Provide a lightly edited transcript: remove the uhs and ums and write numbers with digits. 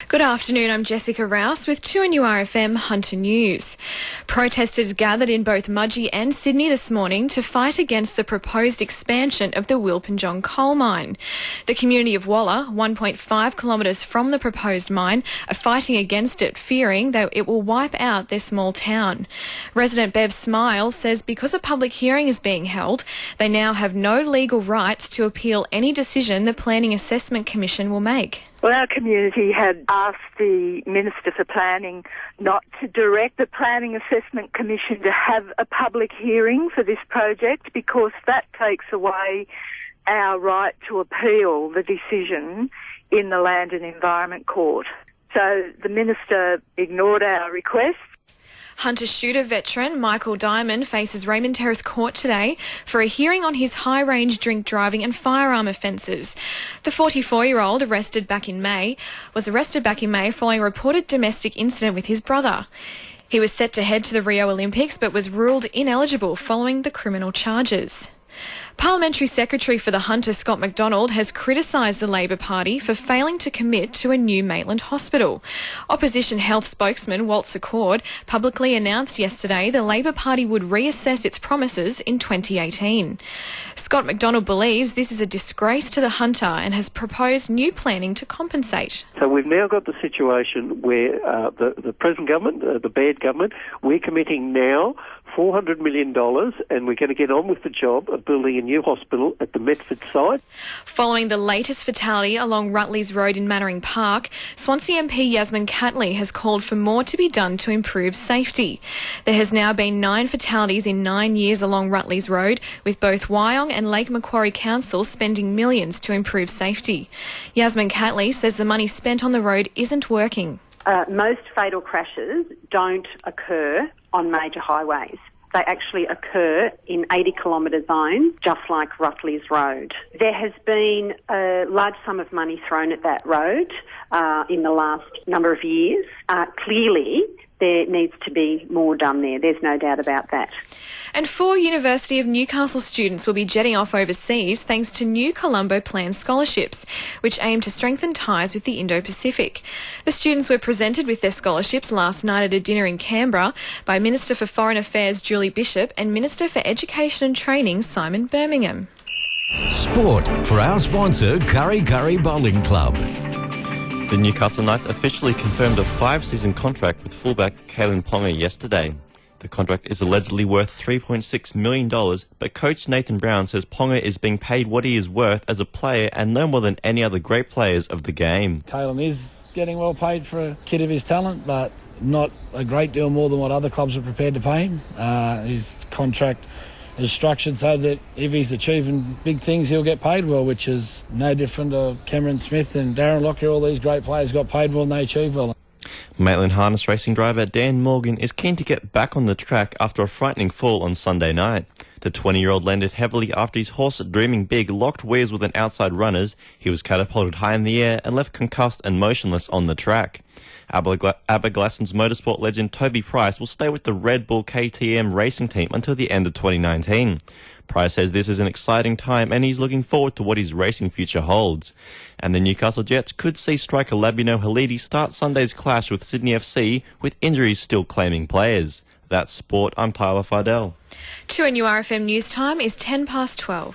Good afternoon, I'm Jessica Rouse with 2NURFM Hunter News. Protesters gathered in both Mudgee and Sydney this morning to fight against the proposed expansion of the Wilpinjong coal mine. The community of Walla, 1.5 kilometres from the proposed mine, are fighting against it, fearing that it will wipe out their small town. Resident Bev Smiles says because a public hearing is being held, they now have no legal rights to appeal any decision the Planning Assessment Commission will make. Well, our community had asked the Minister for Planning not to direct the Planning Assessment Commission to have a public hearing for this project because that takes away our right to appeal the decision in the Land and Environment Court. So the Minister ignored our request. Hunter shooter veteran Michael Diamond faces Raymond Terrace Court today for a hearing on his high-range drink driving and firearm offences. The 44-year-old was arrested back in May following a reported domestic incident with his brother. He was set to head to the Rio Olympics but was ruled ineligible following the criminal charges. Parliamentary Secretary for the Hunter, Scott McDonald, has criticised the Labor Party for failing to commit to a new Maitland hospital. Opposition health spokesman Walter Cord publicly announced yesterday the Labor Party would reassess its promises in 2018. Scott McDonald believes this is a disgrace to the Hunter and has proposed new planning to compensate. So we've now got the situation where the present government, the Baird government, we're committing now $400 million and we're going to get on with the job of building a new hospital at the Medford site. Following the latest fatality along Rutleys Road in Mannering Park, Swansea MP Yasmin Catley has called for more to be done to improve safety. There has now been 9 fatalities in 9 years along Rutleys Road, with both Wyong and Lake Macquarie Council spending millions to improve safety. Yasmin Catley says the money spent on the road isn't working. Most fatal crashes don't occur on major highways. They actually occur in 80-kilometre zones, just like Rutleys Road. There has been a large sum of money thrown at that road in the last number of years. Clearly, there needs to be more done there. There's no doubt about that. And 4 University of Newcastle students will be jetting off overseas thanks to new Colombo Plan scholarships, which aim to strengthen ties with the Indo-Pacific. The students were presented with their scholarships last night at a dinner in Canberra by Minister for Foreign Affairs Julie Bishop and Minister for Education and Training Simon Birmingham. Sport for our sponsor, Curry Curry Bowling Club. The Newcastle Knights officially confirmed a 5-season contract with fullback Kalen Ponga yesterday. The contract is allegedly worth $3.6 million, but coach Nathan Brown says Ponga is being paid what he is worth as a player and no more than any other great players of the game. Kalen is getting well paid for a kid of his talent, but not a great deal more than what other clubs are prepared to pay him. His contract is structured so that if he's achieving big things, he'll get paid well, which is no different to Cameron Smith and Darren Lockyer. All these great players got paid well and they achieve well. Maitland harness racing driver Dan Morgan is keen to get back on the track after a frightening fall on Sunday night. The 20-year-old landed heavily after his horse, Dreaming Big, locked wheels with an outside runner's. He was catapulted high in the air and left concussed and motionless on the track. Aberglasson's motorsport legend Toby Price will stay with the Red Bull KTM racing team until the end of 2019. Price says this is an exciting time and he's looking forward to what his racing future holds. And the Newcastle Jets could see striker Labino Halidi start Sunday's clash with Sydney FC, with injuries still claiming players. That's sport. I'm Tyler Fidel. 2NURFM News Time is 10 past 12.